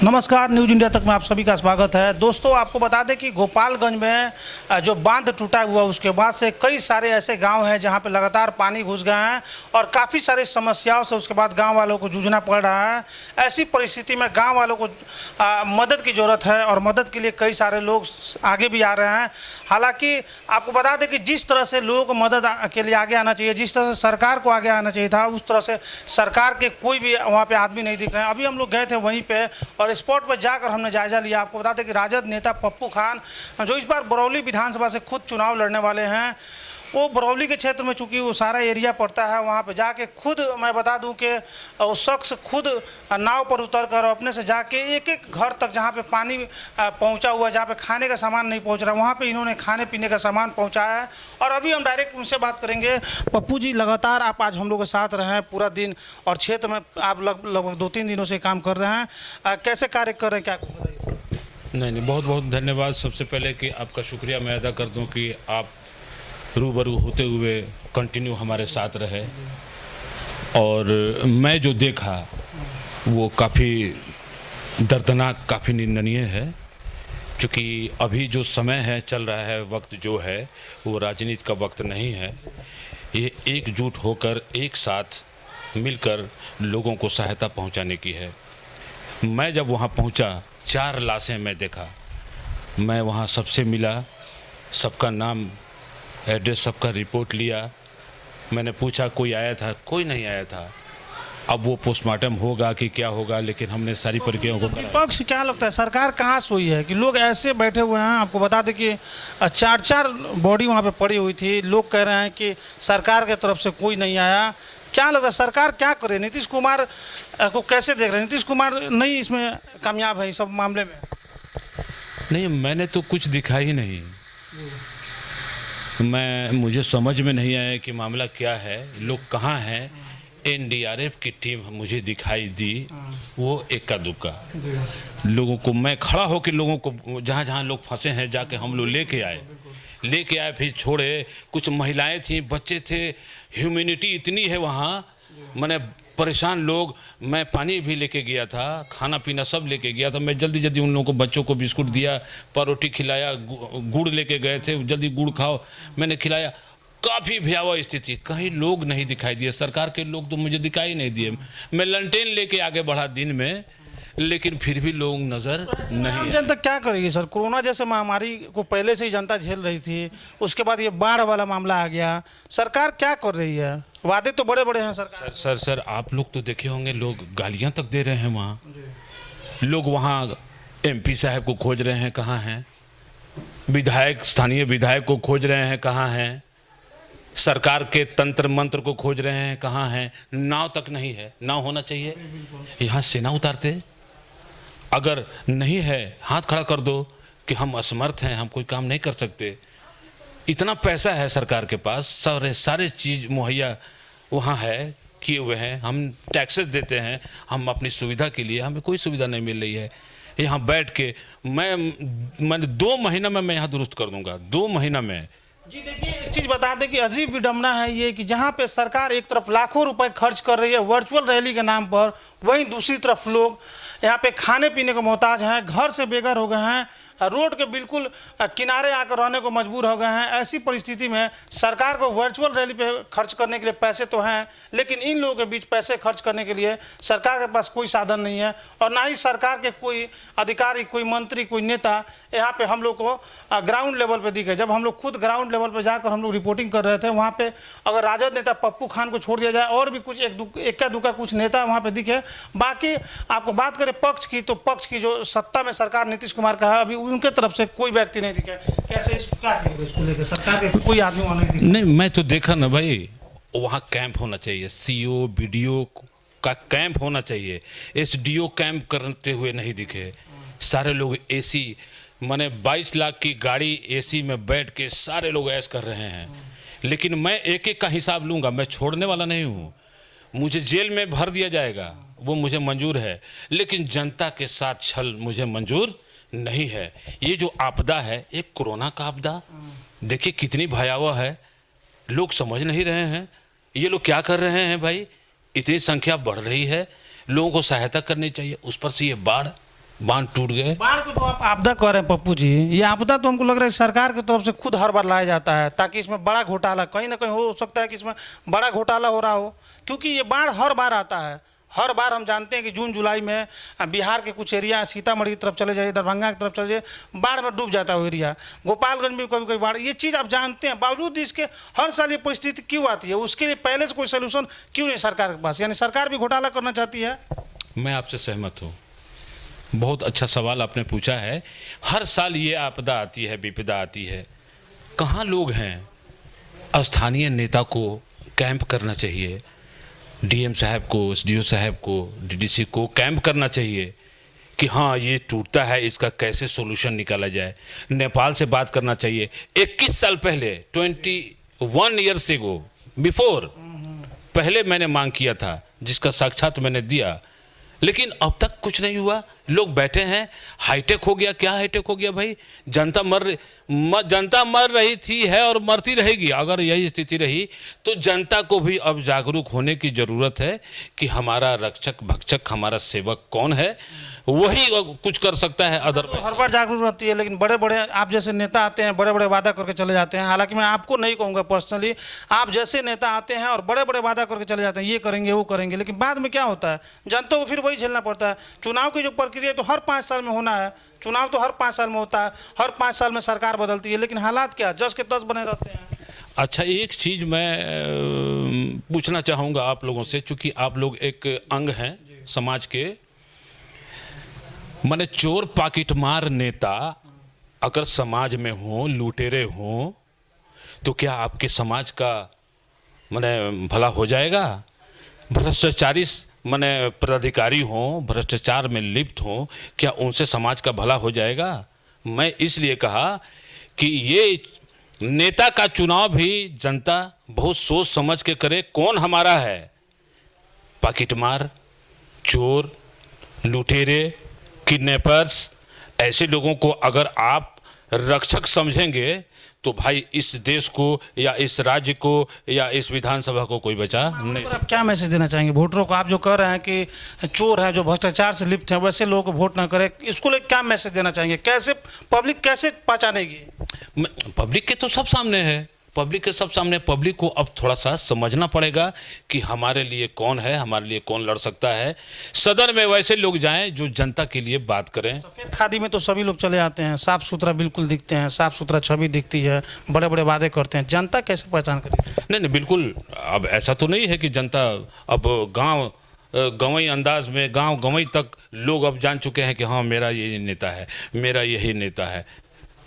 नमस्कार, news India तक में आप सभी का स्वागत है। दोस्तों, आपको बता दें कि गोपालगंज में जो बांध टूटा हुआ उसके बाद से कई सारे ऐसे गांव हैं जहां पे लगातार पानी घुस गए हैं और काफ़ी सारी समस्याओं से उसके बाद गांव वालों को जूझना पड़ रहा है। ऐसी परिस्थिति में गांव वालों को मदद की ज़रूरत है और मदद के लिए कई सारे लोग आगे भी आ रहे हैं। हालांकि आपको बता दें कि जिस तरह से लोगों को मदद के लिए आगे आना चाहिए, जिस तरह से सरकार को आगे आना चाहिए था, उस तरह से सरकार के कोई भी वहाँ पर आदमी नहीं दिख रहे हैं। अभी हम लोग गए थे वहीं पर और स्पॉट पर जाकर हमने जायजा लिया। आपको बता दें कि राजद नेता पप्पू खान, जो इस बार बरौली विधानसभा से खुद चुनाव लड़ने वाले हैं, वो बरौली के क्षेत्र में चूंकि वो सारा एरिया पड़ता है, वहाँ पे जाके खुद मैं बता दूं कि वो शख्स खुद नाव पर उतरकर अपने से जाके एक एक घर तक जहाँ पे पानी पहुँचा हुआ है, जहाँ पे खाने का सामान नहीं पहुँच रहा, वहाँ पे इन्होंने खाने पीने का सामान पहुँचाया है। और अभी हम डायरेक्ट उनसे बात करेंगे। पप्पू जी, लगातार आप आज हम लोग के साथ रहे हैं पूरा दिन और क्षेत्र में आप लगभग 2-3 दिनों से काम कर रहे हैं, कैसे कार्य कर रहे हैं, क्या कुछ बताइए। नहीं, बहुत बहुत धन्यवाद। सबसे पहले कि आपका शुक्रिया मैं अदा कर दूं कि आप रूबरू होते हुए कंटिन्यू हमारे साथ रहे। और मैं जो देखा वो काफ़ी दर्दनाक, काफ़ी निंदनीय है, क्योंकि अभी जो समय है चल रहा है, वक्त जो है वो राजनीति का वक्त नहीं है। ये एकजुट होकर एक साथ मिलकर लोगों को सहायता पहुंचाने की है। मैं जब वहां पहुंचा 4 लाशें मैं देखा। मैं वहां सबसे मिला, सबका नाम एड्रेस सबका रिपोर्ट लिया। मैंने पूछा कोई आया था, कोई नहीं आया था। अब वो पोस्टमार्टम होगा कि क्या होगा, लेकिन हमने सारी प्रक्रियाओं को कराया। विपक्ष क्या लगता है, सरकार कहाँ सोई है कि लोग ऐसे बैठे हुए हैं। आपको बता दें कि 4-4 बॉडी वहाँ पे पड़ी हुई थी। लोग कह रहे हैं कि सरकार की तरफ से कोई नहीं आया। क्या लग रहा है, सरकार क्या करे? नीतीश कुमार को कैसे देख रहे हैं? नीतीश कुमार नहीं इसमें कामयाब है इस सब मामले में? नहीं, मैंने तो कुछ दिखा ही नहीं। मुझे समझ में नहीं आया कि मामला क्या है, लोग कहाँ हैं। एनडीआरएफ की टीम मुझे दिखाई दी, वो इक्का दुक्का लोगों को, मैं खड़ा होकर लोगों को जहाँ जहाँ लोग फंसे हैं जाके हम लोग लेके आए, फिर छोड़े। कुछ महिलाएं थी, बच्चे थे, ह्यूमैनिटी इतनी है वहाँ, मैंने परेशान लोग। मैं पानी भी लेके गया था, खाना पीना सब लेके गया था। मैं जल्दी जल्दी उन लोगों को, बच्चों को बिस्कुट दिया, रोटी खिलाया, गुड़ लेके गए थे, जल्दी गुड़ खाओ, मैंने खिलाया। काफ़ी भयावह स्थिति, कहीं लोग नहीं दिखाई दिए। सरकार के लोग तो मुझे दिखाई नहीं दिए। मैं लंटेन लेके आगे बढ़ा दिन में, लेकिन फिर भी लोग नज़र नहीं। जनता क्या करेगी सर? कोरोना जैसे महामारी को पहले से ही जनता झेल रही थी, उसके बाद ये बाढ़ वाला मामला आ गया। सरकार क्या कर रही है? वादे तो बड़े बड़े हैं सरकार। सर आप लोग तो देखे होंगे, लोग गालियां तक दे रहे हैं वहाँ। लोग वहाँ एमपी साहब को खोज रहे हैं, कहाँ हैं? विधायक, स्थानीय विधायक को खोज रहे हैं, कहाँ हैं? सरकार के तंत्र मंत्र को खोज रहे हैं, कहाँ हैं? नाव तक नहीं है। नाव होना चाहिए, यहाँ सेना उतारते। अगर नहीं है, हाथ खड़ा कर दो कि हम असमर्थ हैं, हम कोई काम नहीं कर सकते। इतना पैसा है सरकार के पास, सारे चीज़ मुहैया वहाँ है, किए हुए हैं। हम टैक्सेस देते हैं, हम अपनी सुविधा के लिए, हमें कोई सुविधा नहीं मिल रही है। यहाँ बैठ के मैंने 2 महीना में मैं यहाँ दुरुस्त कर दूँगा, 2 महीना में। जी देखिए, एक चीज़ बता दें कि अजीब विडम्बना है ये कि जहाँ पे सरकार एक तरफ लाखों रुपए खर्च कर रही है वर्चुअल रैली के नाम पर, वहीं दूसरी तरफ लोग यहाँ पे खाने पीने को मोहताज हैं, घर से बेघर हो गए हैं, रोड के बिल्कुल किनारे आकर रहने को मजबूर हो गए हैं। ऐसी परिस्थिति में सरकार को वर्चुअल रैली पे खर्च करने के लिए पैसे तो हैं, लेकिन इन लोगों के बीच पैसे खर्च करने के लिए सरकार के पास कोई साधन नहीं है और ना ही सरकार के कोई अधिकारी, कोई मंत्री, कोई नेता यहाँ पे हम लोग को ग्राउंड लेवल पे दिखे। जब हम लोग खुद ग्राउंड लेवल पे जाकर हम लोग रिपोर्टिंग कर रहे थे, वहाँ पे अगर राजद नेता पप्पू खान को छोड़ दिया जाए और भी कुछ इक्का दुक्का कुछ नेता वहाँ पे दिखे। बाकी आपको बात करें पक्ष की, तो पक्ष की जो सत्ता में सरकार नीतीश कुमार का है, अभी उनके तरफ से कोई व्यक्ति नहीं दिखा। कैसे इसको लेकर सरकार के कोई आदमी वहाँ नहीं दिखा? नहीं, मैं तो देखा ना भाई, वहाँ कैंप होना चाहिए, सीओ बीडीओ का कैंप होना चाहिए। एसडीओ कैंप करते हुए नहीं दिखे। सारे लोग एसी, माने 22 लाख की गाड़ी एसी में बैठ के सारे लोग ऐश कर रहे हैं। लेकिन मैं एक एक का हिसाब लूँगा, मैं छोड़ने वाला नहीं हूँ। मुझे जेल में भर दिया जाएगा, वो मुझे मंजूर है, लेकिन जनता के साथ छल मुझे मंजूर नहीं है। ये जो आपदा है, एक कोरोना का आपदा देखिए कितनी भयावह है, लोग समझ नहीं रहे हैं। ये लोग क्या कर रहे हैं भाई? इतनी संख्या बढ़ रही है, लोगों को सहायता करनी चाहिए, उस पर से ये बाढ़। बांध टूट गए। बाढ़ को जो आप आपदा कह रहे हैं पप्पू जी, ये आपदा तो हमको लग रहा है सरकार की तरफ से खुद हर बार लाया जाता है ताकि इसमें बड़ा घोटाला कहीं ना कहीं हो सकता है कि इसमें बड़ा घोटाला हो रहा हो, क्योंकि ये बाढ़ हर बार आता है। हर बार हम जानते हैं कि जून जुलाई में बिहार के कुछ एरिया, सीतामढ़ी की तरफ चले जाइए, दरभंगा की तरफ चले जाइए, बाढ़ में डूब जाता है वो एरिया। गोपालगंज में कभी कभी बाढ़, ये चीज़ आप जानते हैं, बावजूद इसके हर साल ये परिस्थिति क्यों आती है? उसके लिए पहले से कोई सोल्यूशन क्यों नहीं सरकार के पास? यानी सरकार भी घोटाला करना चाहती है। मैं आपसे सहमत हूँ, बहुत अच्छा सवाल आपने पूछा है। हर साल ये आपदा आती है, विपदा आती है, कहाँ लोग हैं? स्थानीय नेता को कैंप करना चाहिए, डीएम साहब को, एसडीओ साहब को, डीडीसी को कैंप करना चाहिए कि हाँ ये टूटता है, इसका कैसे सोल्यूशन निकाला जाए। नेपाल से बात करना चाहिए। 21 साल पहले, 21 ईयर्स एगो बिफोर, पहले मैंने मांग किया था, जिसका साक्षात मैंने दिया, लेकिन अब तक कुछ नहीं हुआ। लोग बैठे हैं, हाईटेक हो गया। क्या हाईटेक हो गया भाई? जनता जनता मर रही थी है और मरती रहेगी। अगर यही स्थिति रही तो जनता को भी अब जागरूक होने की ज़रूरत है कि हमारा रक्षक भक्षक, हमारा सेवक कौन है, वही कुछ कर सकता है। अदरवाइज हर बार जागरूक रहती है, लेकिन बड़े बड़े आप जैसे नेता आते हैं, बड़े बड़े वादा करके चले जाते हैं। हालांकि मैं आपको नहीं कहूँगा पर्सनली, आप जैसे नेता आते हैं और बड़े बड़े वादा करके चले जाते हैं, ये करेंगे वो करेंगे, लेकिन बाद में क्या होता है? जनता को फिर वही झेलना पड़ता है। चुनाव की जो प्रक्रिया तो हर 5 साल में होना है, चुनाव तो हर 5 साल में होता है, हर 5 साल में सरकार बदलती है, लेकिन हालात क्या जस के तस बने रहते हैं। अच्छा, एक चीज़ मैं पूछना चाहूँगा आप लोगों से, चूँकि आप लोग एक अंग हैं समाज के। माने चोर पाकिटमार नेता अगर समाज में हों, लुटेरे हों, तो क्या आपके समाज का माने भला हो जाएगा? भ्रष्टाचारी माने पदाधिकारी हों, भ्रष्टाचार में लिप्त हों, क्या उनसे समाज का भला हो जाएगा? मैं इसलिए कहा कि ये नेता का चुनाव भी जनता बहुत सोच समझ के करे, कौन हमारा है। पाकिटमार, चोर, लुटेरे, किडनैपर्स, ऐसे लोगों को अगर आप रक्षक समझेंगे तो भाई इस देश को या इस राज्य को या इस विधानसभा को कोई बचा नहीं आप क्या मैसेज देना चाहेंगे वोटरों को? आप जो कह रहे हैं कि चोर हैं, जो भ्रष्टाचार से लिप्त हैं, वैसे लोगों को वोट ना करें, इसको लेकर क्या मैसेज देना चाहेंगे? कैसे पब्लिक कैसे पहचानेगी? पब्लिक के तो सब सामने है, पब्लिक के सब सामने। पब्लिक को अब थोड़ा सा समझना पड़ेगा कि हमारे लिए कौन है, हमारे लिए कौन लड़ सकता है। सदन में वैसे लोग जाएं जो जनता के लिए बात करें। सफेद खादी में तो सभी लोग चले आते हैं, साफ सुथरा बिल्कुल दिखते हैं, साफ सुथरा छवि दिखती है, बड़े बड़े वादे करते हैं, जनता कैसे पहचान करेगी? नहीं, बिल्कुल। अब ऐसा तो नहीं है कि जनता अब गंवई अंदाज में, गांव गंवई तक लोग अब जान चुके हैं कि हाँ मेरा ये नेता है, मेरा यही नेता है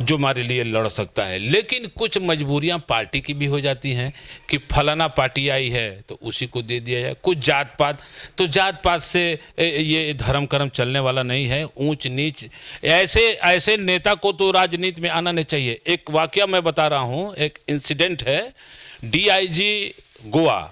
जो हमारे लिए लड़ सकता है। लेकिन कुछ मजबूरियां पार्टी की भी हो जाती हैं कि फलाना पार्टी आई है तो उसी को दे दिया जाए। कुछ जात पात, तो जात पात से ये धर्म कर्म चलने वाला नहीं है। ऊंच नीच, ऐसे नेता को तो राजनीति में आना नहीं चाहिए। एक वाकया मैं बता रहा हूँ, एक इंसिडेंट है। डीआईजी गोवा,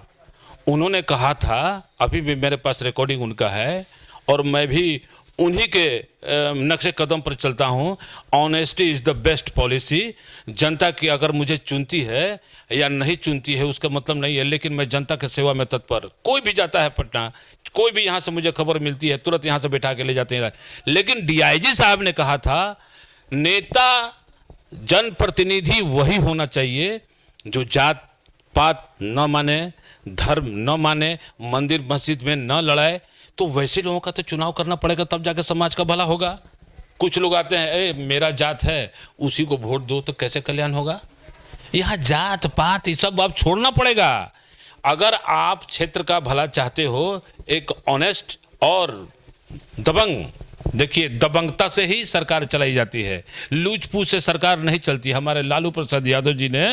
उन्होंने कहा था, अभी भी मेरे पास रिकॉर्डिंग उनका है और मैं भी उन्हीं के नक्शे कदम पर चलता हूँ। Honesty is the best policy. जनता की अगर मुझे चुनती है या नहीं चुनती है उसका मतलब नहीं है, लेकिन मैं जनता की सेवा में तत्पर। कोई भी जाता है पटना, कोई भी यहाँ से मुझे खबर मिलती है, तुरंत यहाँ से बैठा के ले जाते हैं। लेकिन डीआईजी साहब ने कहा था, नेता जनप्रतिनिधि वही होना चाहिए जो जात पात न माने, धर्म न माने, मंदिर मस्जिद में न लड़ाए। तो वैसे लोगों का तो चुनाव करना पड़ेगा, तब जाके समाज का भला होगा। कुछ लोग आते हैं, मेरा जात है उसी को वोट दो, तो कैसे कल्याण होगा? यहाँ जात पात ये सब आप छोड़ना पड़ेगा। अगर आप क्षेत्र का भला चाहते हो, एक ऑनेस्ट और दबंग, देखिए दबंगता से ही सरकार चलाई जाती है, लूच पूछ से सरकार नहीं चलती। हमारे लालू प्रसाद यादव जी ने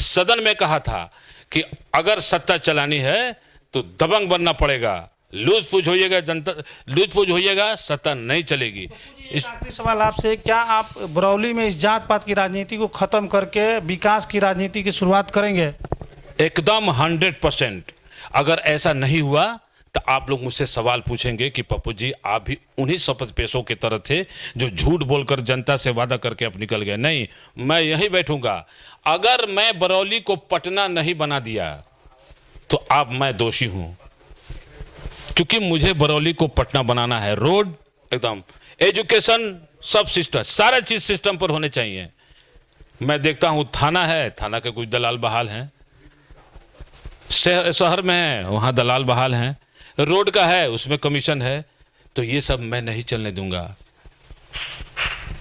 सदन में कहा था कि अगर सत्ता चलानी है तो दबंग बनना पड़ेगा, लूज पूछ होइएगा, जनता लूज पूछ होइएगा, सत्ता नहीं चलेगी। इस आखिरी सवाल आपसे, क्या आप बरौली में इस जात पात की राजनीति को खत्म करके विकास की राजनीति की शुरुआत करेंगे? एकदम 100%। अगर ऐसा नहीं हुआ तो आप लोग मुझसे सवाल पूछेंगे कि पप्पू जी आप भी उन्हीं शपथ पेशों की तरह थे जो झूठ बोलकर जनता से वादा करके अब निकल गए। नहीं, मैं यहीं बैठूंगा। अगर मैं बरौली को पटना नहीं बना दिया तो आप, मैं दोषी हूं, क्योंकि मुझे बरौली को पटना बनाना है। रोड एकदम एजुकेशन, सब सिस्टम, सारा चीज़ सिस्टम पर होने चाहिए। मैं देखता हूँ थाना है, थाना के कुछ दलाल बहाल हैं, शहर में है वहाँ दलाल बहाल हैं, रोड का है उसमें कमीशन है। तो ये सब मैं नहीं चलने दूंगा।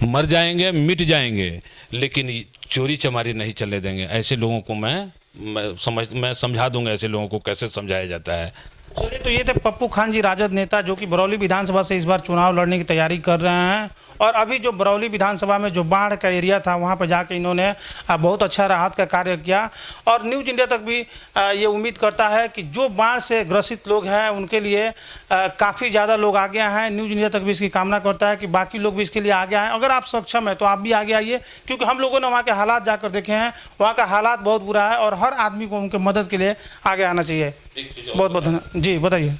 मर जाएंगे, मिट जाएंगे, लेकिन चोरी चमारी नहीं चलने देंगे। ऐसे लोगों को मैं समझा दूंगा ऐसे लोगों को कैसे समझाया जाता है। चलिए, तो ये थे पप्पू खान जी, राजद नेता, जो कि बरौली विधानसभा से इस बार चुनाव लड़ने की तैयारी कर रहे हैं। और अभी जो बरौली विधानसभा में जो बाढ़ का एरिया था वहाँ पर जाके इन्होंने बहुत अच्छा राहत का कार्य किया। और न्यूज़ इंडिया तक भी ये उम्मीद करता है कि जो बाढ़ से ग्रसित लोग हैं उनके लिए काफ़ी ज़्यादा लोग आगे हैं। न्यूज़ इंडिया तक भी इसकी कामना करता है कि बाकी लोग भी इसके लिए आगे आएँ। अगर आप सक्षम हैं तो आप भी आगे आइए, क्योंकि हम लोगों ने वहाँ के हालात जाकर देखे हैं, वहाँ का हालात बहुत बुरा है और हर आदमी को उनके मदद के लिए आगे आना चाहिए। बहुत बहुत धन्यवाद जी। बताइए।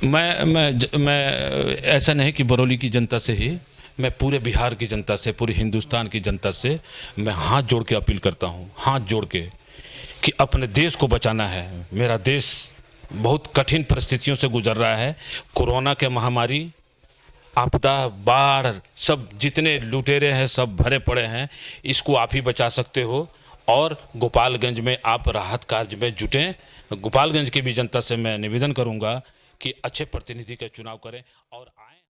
मैं ऐसा नहीं कि बरौली की जनता से ही, मैं पूरे बिहार की जनता से, पूरे हिंदुस्तान की जनता से मैं हाथ जोड़ के अपील करता हूँ, हाथ जोड़ के, कि अपने देश को बचाना है। मेरा देश बहुत कठिन परिस्थितियों से गुजर रहा है। कोरोना के महामारी, आपदा, बाढ़, सब जितने लुटेरे हैं सब भरे पड़े हैं। इसको आप ही बचा सकते हो। और गोपालगंज में आप राहत कार्य में जुटें। गोपालगंज की भी जनता से मैं निवेदन करूंगा कि अच्छे प्रतिनिधि का चुनाव करें और